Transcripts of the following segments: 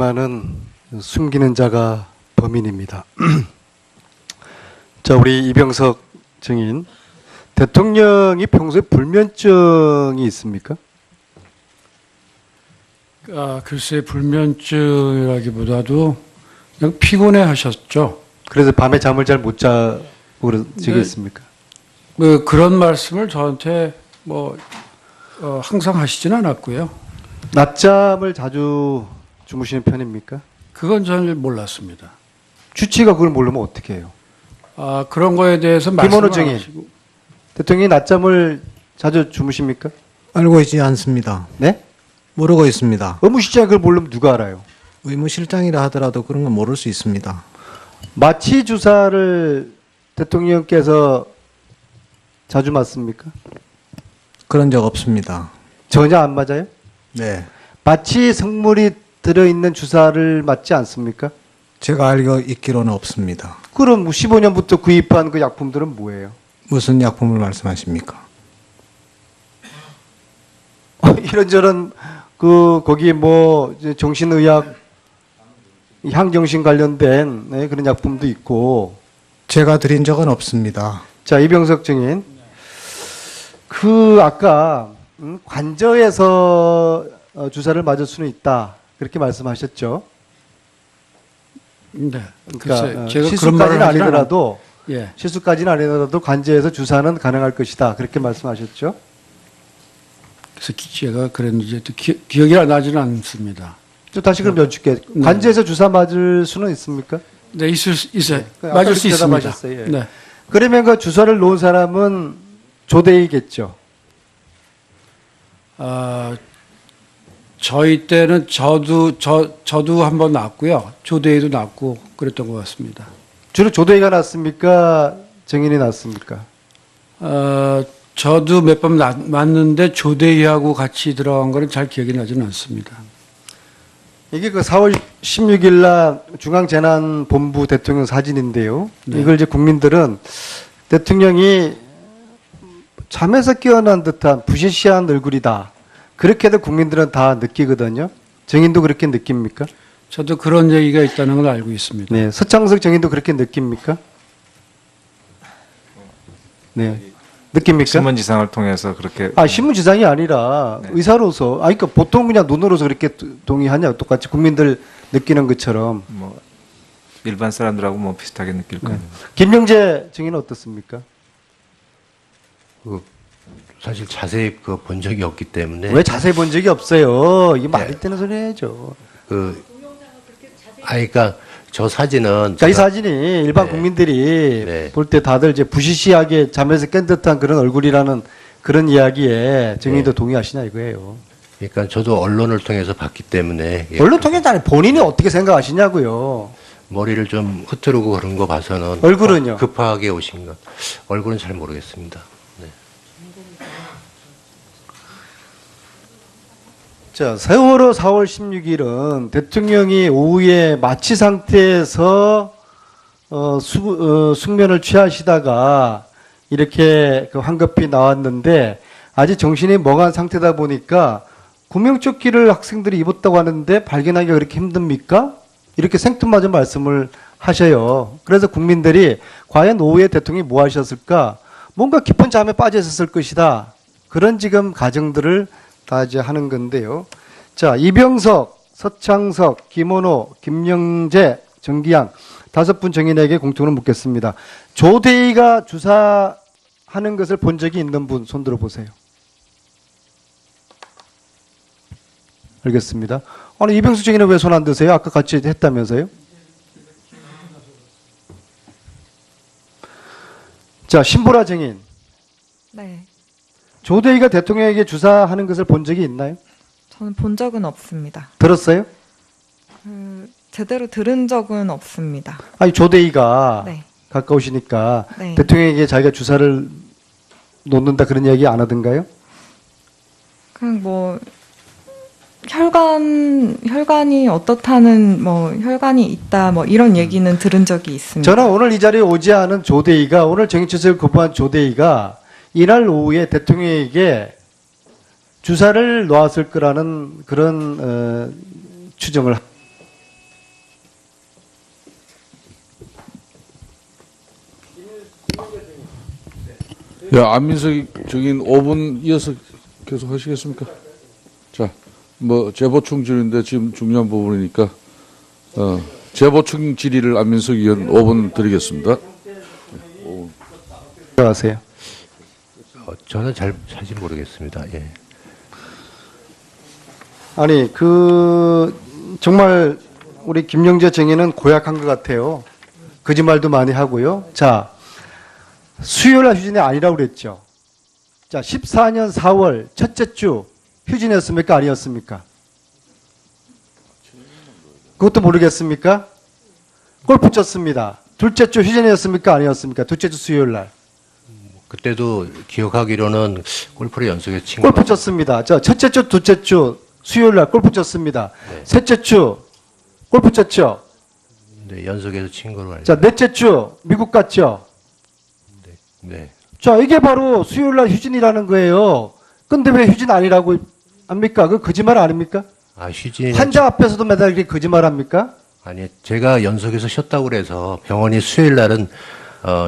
많은 숨기는 자가 범인입니다. 자, 우리 이병석 증인, 대통령이 평소에 불면증이 있습니까? 글쎄 불면증이라기보다도 그냥 피곤해 하셨죠. 그래서 밤에 잠을 잘 못 자고 그러시겠습니까? 뭐 그런 말씀을 저한테 항상 하시진 않았고요. 낮잠을 자주 주무시는 편입니까? 그건 잘 몰랐습니다. 주치가 그걸 모르면 어떻게 해요? 그런 거에 대해서 김원호 말씀을 안 증인, 하시고. 대통령이 낮잠을 자주 주무십니까? 알고 있지 않습니다. 네? 모르고 있습니다. 의무실장이 그걸 모르면 누가 알아요? 의무실장이라 하더라도 그런 건 모를 수 있습니다. 마취 주사를 대통령께서 자주 맞습니까? 그런 적 없습니다. 전혀 안 맞아요? 네. 마취 성물이 들어있는 주사를 맞지 않습니까? 제가 알고 있기로는 없습니다. 그럼 15년부터 구입한 그 약품들은 뭐예요? 무슨 약품을 말씀하십니까? 이런저런 거기 이제 정신의학, 향정신 관련된 그런 약품도 있고. 제가 드린 적은 없습니다. 자, 이병석 증인, 아까 관저에서 주사를 맞을 수는 있다 그렇게 말씀하셨죠? 네. 그러니까 글쎄, 제가 그런 실수까지는 말을 하진 아니더라도 예. 실수까지는 아니더라도 관저에서 주사는 가능할 것이다 그렇게 말씀하셨죠? 그래서 제가 그랬는지 기억이 나지는 않습니다. 또 다시 그럼 여쭙게 네. 관저에서 주사 맞을 수는 있습니까? 네, 있어요. 네. 맞을 수 아까 있습니다. 대답하셨어요. 예. 네. 그러면 그 주사를 놓은 사람은 조대이겠죠? 저희 때는 저도 한번 났고요. 조대희도 났고 그랬던 것 같습니다. 주로 조대이가 났습니까? 정인이 났습니까? 저도 몇 번 맞는데 조대희하고 같이 들어간 거는 잘 기억이 나지는 않습니다. 이게 그 4월 16일 날 중앙재난본부 대통령 사진인데요. 네. 이걸 이제 국민들은 대통령이 잠에서 깨어난 듯한 부시시한 얼굴이다. 그렇게도 국민들은 다 느끼거든요. 정인도 그렇게 느낍니까? 저도 그런 얘기가 있다는 걸 알고 있습니다. 네. 서창석 정인도 그렇게 느낍니까? 네. 느낍니까? 신문지상을 통해서 그렇게 신문지상이 아니라 네. 의사로서, 그러니까 보통 그냥 눈으로서 그렇게 동의하냐, 똑같이 국민들 느끼는 것처럼. 뭐 일반 사람들하고 뭐 비슷하게 느낄 네. 겁니다. 김영재 증인은 어떻습니까? 사실 자세히 본 적이 없기 때문에 왜 자세히 본 적이 없어요? 이게 말이 네. 되는 소리 해야죠. 그러니까 저 사진은 이 사진이 일반 네. 국민들이 네. 볼 때 다들 이제 부시시하게 잠에서 깬 듯한 그런 얼굴이라는 그런 이야기에 증인도 네. 동의하시냐 이거예요. 그러니까 저도 언론을 통해서 봤기 때문에 언론 통해서 아니 본인이 어떻게 생각하시냐고요. 머리를 좀 흐트르고 그런 거 봐서는 얼굴은요? 급하게 오신 것. 얼굴은 잘 모르겠습니다. 네. 자, 세월호 4월 16일은 대통령이 오후에 마취 상태에서 숙면을 취하시다가 이렇게 황급히 나왔는데 아직 정신이 멍한 상태다 보니까 구명조끼를 학생들이 입었다고 하는데 발견하기가 그렇게 힘듭니까? 이렇게 생뚱맞은 말씀을 하셔요. 그래서 국민들이 과연 오후에 대통령이 뭐 하셨을까? 뭔가 깊은 잠에 빠져 있었을 것이다. 그런 지금 가정들을 다 이제 하는 건데요. 자, 이병석, 서창석, 김원호, 김영재, 정기양 5분 정인에게 공통으로 묻겠습니다. 조대희가 주사하는 것을 본 적이 있는 분 손 들어보세요. 알겠습니다. 아니 이병석 증인은 왜 손 안 드세요? 아까 같이 했다면서요? 자, 신보라 증인. 네, 조대희가 대통령에게 주사하는 것을 본 적이 있나요? 저는 본 적은 없습니다. 들었어요? 제대로 들은 적은 없습니다. 아니 조대희가 네, 가까우시니까 네. 대통령에게 자기가 주사를 놓는다 그런 이야기 안 하던가요? 그냥 혈관이 어떻다는 혈관이 있다 이런 얘기는 들은 적이 있습니다. 저는 오늘 이 자리에 오지 않은 조대희가 오늘 정치체제를 거부한 조대희가 이날 오후에 대통령에게 주사를 놓았을 거라는 그런 추정을 안민석적인 5분 이어서 계속 하시겠습니까? 자, 뭐 재보충 질의인데 지금 중요한 부분이니까 재보충 질의를 안민석 의원 5분 드리겠습니다. 들어가세요. 저는 사실 모르겠습니다. 예. 아니 정말 우리 김영재 정의는 고약한 것 같아요. 거짓말도 많이 하고요. 자, 수요일 휴진이 아니라고 그랬죠. 자, 14년 4월 첫째 주 휴진이었습니까? 아니었습니까? 그것도 모르겠습니까? 골프 쳤습니다. 둘째 주 휴진이었습니까? 아니었습니까? 둘째 주 수요일 날. 그때도 기억하기로는 골프를 연속해서 친 골프 것 같아요. 쳤습니다. 자, 첫째 주, 둘째 주 수요일 날 골프 쳤습니다. 네. 셋째 주 골프 쳤죠. 네, 연속해서 친 거로 알고 자, 넷째 주 미국 갔죠. 네. 자, 이게 바로 수요일 날 휴진이라는 거예요. 근데 왜 휴진 아니라고 합니까? 그 거짓말 아닙니까? 아, 휴진이 환자 앞에서도 매달 이렇게 거짓말 합니까? 아니, 제가 연속해서 쉬었다고 그래서 병원이 수요일 날은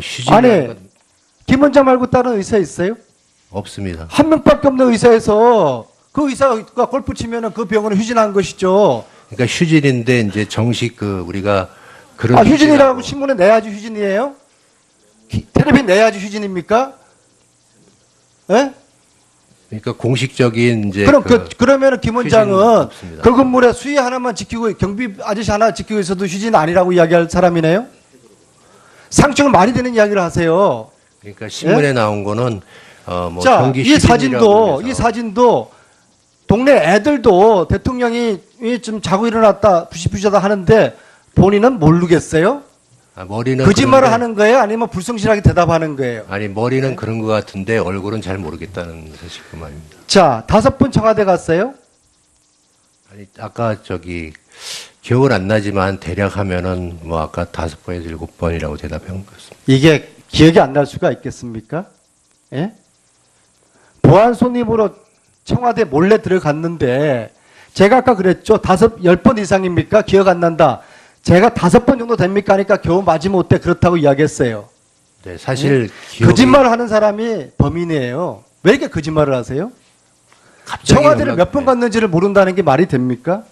휴진 아니, 김 원장 말고 다른 의사 있어요? 없습니다. 한 명밖에 없는 의사에서 그 의사가 골프 치면은 그 병원은 휴진한 것이죠. 그러니까 휴진인데 이제 정식 우리가 그런 아, 휴진이라고 신문에 내야지 휴진이에요? 텔레비 내야지 휴진입니까? 예? 그러니까 공식적인 이제 그럼 그러면은 김 원장은 휴진은 없습니다. 그 건물에 수위 하나만 지키고 경비 아저씨 하나 지키고 있어도 휴진 아니라고 이야기할 사람이네요? 상식을 말이 되는 이야기를 하세요. 그러니까 신문에 나온 거는 뭐 자, 경기 이 사진도 휴진이라고 이 사진도 동네 애들도 대통령이 좀 자고 일어났다 부시부시하다 하는데 본인은 모르겠어요? 머리는 거짓말을 그런데- 하는 거예요? 아니면 불성실하게 대답하는 거예요? 아니 머리는 그런 것 같은데 얼굴은 잘 모르겠다는 사실 그 말입니다. 자, 5번 청와대 갔어요? 아니 아까 기억은 안 나지만 대략 하면은 뭐 아까 5번에서 7번이라고 대답한 것 같습니다. 이게 기억이 안 날 수가 있겠습니까? 예? 보안 손님으로 청와대 몰래 들어갔는데 제가 아까 그랬죠. 10번 이상입니까? 기억 안 난다. 제가 5번 정도 됩니까? 하니까 겨우 마지못해 그렇다고 이야기했어요. 네, 사실 기억이 거짓말을 하는 사람이 범인이에요. 왜 이렇게 거짓말을 하세요? 갑자기 청와대를 몇 번 갔는지를 모른다는 게 말이 됩니까?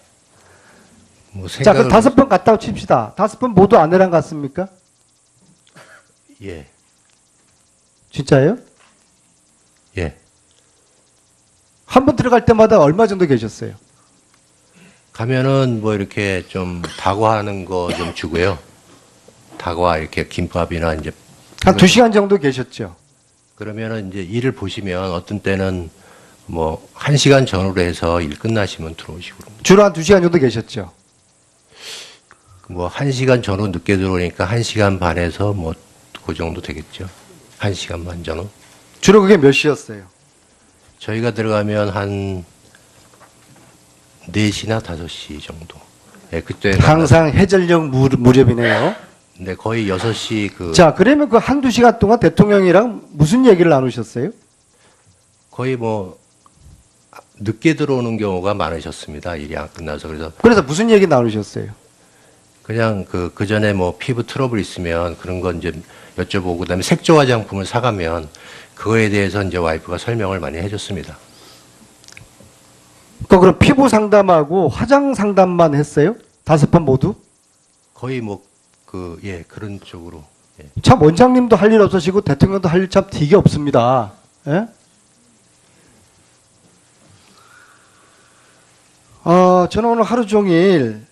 뭐 자, 그럼 5번 갔다고 칩시다. 5번 모두 아내랑 갔습니까? 예, 진짜예요? 예. 한 번 들어갈 때마다 얼마 정도 계셨어요? 가면은 뭐 이렇게 좀 다과하는 거 좀 주고요. 다과 이렇게 김밥이나 이제 한 2시간 정도 계셨죠? 그러면은 이제 일을 보시면 어떤 때는 뭐 1시간 전후로 해서 일 끝나시면 들어오시고 그럽니다. 주로 한 2시간 정도 계셨죠? 뭐 1시간 전후 늦게 들어오니까 1시간 반에서 뭐 그 정도 되겠죠. 1시간 반 전후. 주로 그게 몇 시였어요? 저희가 들어가면 한 4시나 5시 정도. 예, 그때 항상 해전력 무렵이네요. 네, 거의 6시 자, 그러면 그 한두 시간 동안 대통령이랑 무슨 얘기를 나누셨어요? 거의 뭐 늦게 들어오는 경우가 많으셨습니다. 일이 안 끝나서. 그래서 무슨 얘기 나누셨어요? 그냥 그 전에 뭐 피부 트러블 있으면 그런 건 이제 여쭤보고 그다음에 색조 화장품을 사가면 그거에 대해서 이제 와이프가 설명을 많이 해줬습니다. 그럼 피부 상담하고 화장 상담만 했어요? 5번 모두? 거의 뭐 예, 그런 쪽으로. 예. 참 원장님도 할 일 없으시고 대통령도 할 일 참 되게 없습니다. 예? 저는 오늘 하루 종일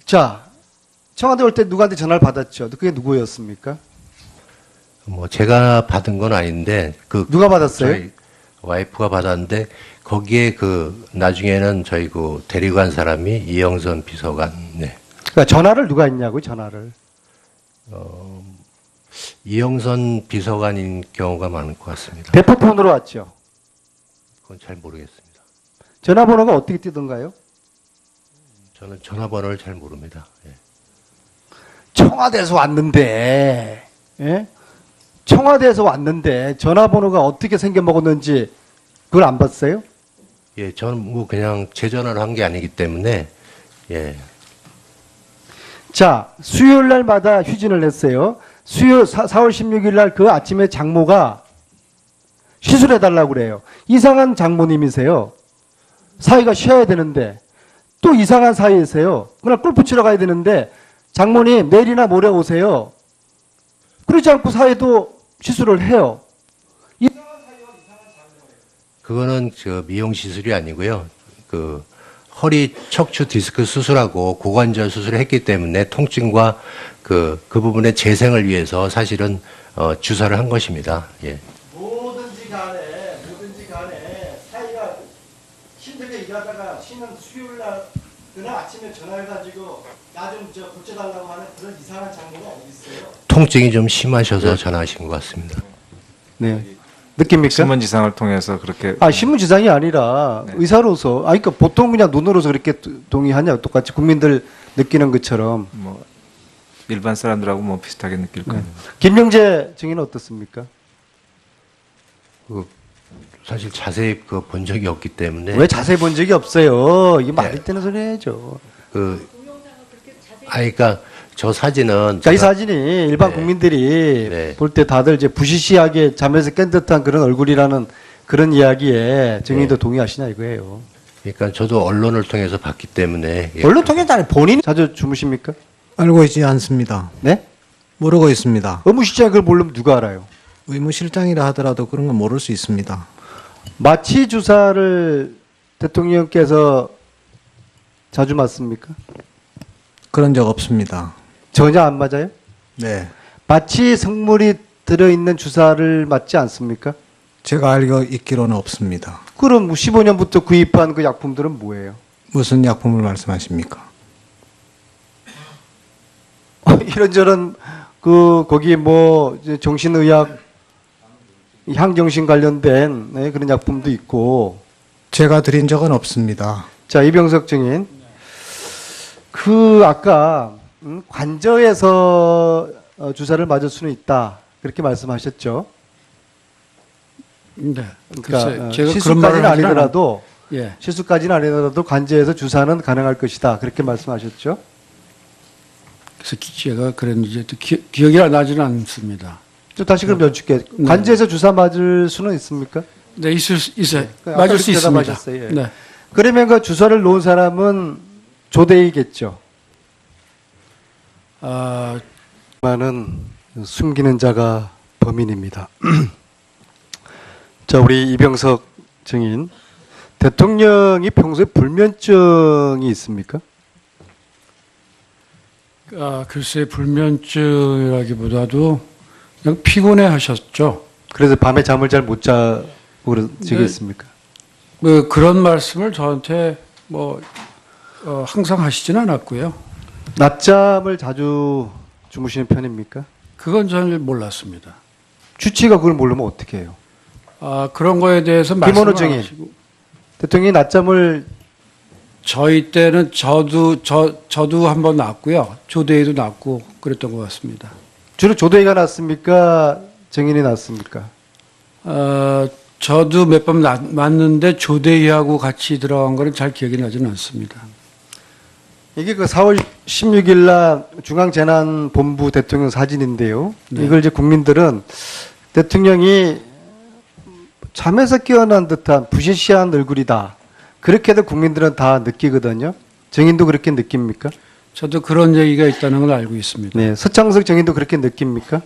청와대 올 때 누구한테 전화를 받았죠? 그게 누구였습니까? 뭐 제가 받은 건 아닌데 누가 받았어요? 저희 와이프가 받았는데 거기에 나중에는 저희 데리고 간 사람이 이영선 비서관. 네. 그러니까 전화를 누가 했냐고요, 전화를. 이영선 비서관인 경우가 많을 것 같습니다. 대포폰으로 왔죠. 그건 잘 모르겠습니다. 전화번호가 어떻게 뜨던가요? 저는 전화번호를 잘 모릅니다. 예. 청와대에서 왔는데, 예? 청와대에서 왔는데 전화번호가 어떻게 생겨 먹었는지 그걸 안 봤어요? 예, 저는 뭐 그냥 제 전화를 한 게 아니기 때문에 예. 자, 수요일 날마다 휴진을 했어요. 4월 16일 날 그 아침에 장모가 시술해달라고 그래요. 이상한 장모님이세요. 사위가 쉬어야 되는데 또 이상한 사위이세요. 그날 골프 치러 가야 되는데 장모님 내일이나 모레 오세요. 그러지 않고 사위도 시술을 해요. 그거는 저 미용 시술이 아니고요. 그 허리 척추 디스크 수술하고 고관절 수술을 했기 때문에 통증과 그 부분의 재생을 위해서 사실은 주사를 한 것입니다. 예. 뭐든지 간에 사위가 힘들게 일하다가 쉬는 수요일 날이나 아침에 전화해가지고 나 좀 고쳐달라고 하는 그런 이상한 장모가 어디 있어요? 통증이 좀 심하셔서 전화하신 것 같습니다. 네. 느낍니까? 신문지상을 통해서 그렇게 신문지상이 아니라 네. 의사로서, 그러니까 보통 그냥 눈으로서 그렇게 동의하냐, 똑같이 국민들 느끼는 것처럼. 뭐 일반 사람들하고 뭐 비슷하게 느낄 거예요. 김영재 증인은 어떻습니까? 그 사실 자세히 그 본 적이 없기 때문에 왜 자세히 본 적이 없어요? 이게 네. 말이 되는 소리 해야죠. 그러니까 저 사진은 이 사진이 일반 네. 국민들이 네. 볼 때 다들 이제 부시시하게 잠에서 깬 듯한 그런 얼굴이라는 그런 이야기에 증인도 네. 동의하시냐 이거예요. 그러니까 저도 언론을 통해서 봤기 때문에 예. 언론 통해서 아니 본인이 자주 주무십니까? 알고 있지 않습니다. 네? 모르고 있습니다. 의무실장이 그걸 모르면 누가 알아요? 의무실장이라 하더라도 그런 건 모를 수 있습니다. 마취 주사를 대통령께서 자주 맞습니까? 그런 적 없습니다. 전혀 안 맞아요? 네. 마취 성물이 들어있는 주사를 맞지 않습니까? 제가 알고 있기로는 없습니다. 그럼 15년부터 구입한 그 약품들은 뭐예요? 무슨 약품을 말씀하십니까? 이런저런 거기 뭐 이제 정신의학, 향정신 관련된 네, 그런 약품도 있고. 제가 드린 적은 없습니다. 자, 이병석 증인. 아까 관저에서 주사를 맞을 수는 있다. 그렇게 말씀하셨죠. 네. 그러니까 글쎄, 제가 그런 시술까지는 말을 하지는 아니더라도 예. 시술까지는 아니더라도 관저에서 주사는 가능할 것이다. 그렇게 말씀하셨죠. 그래서 제가 그랬는지 또 기억이 나지는 않습니다. 또 다시 그럼 여쭙게. 네. 관저에서 주사 맞을 수는 있습니까? 네, 있어요. 아까 맞을 수 그렇게 있습니다. 대답하셨어요. 예. 네. 그러면 그 주사를 놓은 사람은 조대이겠죠. 많은 숨기는 자가 범인입니다. 자, 우리 이병석 증인. 대통령이 평소에 불면증이 있습니까? 글쎄 불면증이라기보다도 그냥 피곤해 하셨죠. 그래서 밤에 잠을 잘 못 자고 그러시겠습니까? 뭐 그런 말씀을 저한테 뭐 항상 하시지는 않았고요. 낮잠을 자주 주무시는 편입니까? 그건 저는 몰랐습니다. 주치가 그걸 모르면 어떻게 해요? 그런 거에 대해서 김원호 말씀을 안 증인. 하시고 대통령이 낮잠을 저희 때는 저도 한번 났고요. 조대희도 났고 그랬던 것 같습니다. 주로 조대희가 났습니까? 증인이 났습니까? 저도 몇 번 맞는데 조대희하고 같이 들어간 거는 잘 기억이 나지는 않습니다. 이게 그 4월 16일 날 중앙재난본부 대통령 사진인데요. 네. 이걸 이제 국민들은 대통령이 잠에서 깨어난 듯한 부시시한 얼굴이다. 그렇게도 국민들은 다 느끼거든요. 증인도 그렇게 느낍니까? 저도 그런 얘기가 있다는 걸 알고 있습니다. 네. 서창석 증인도 그렇게 느낍니까?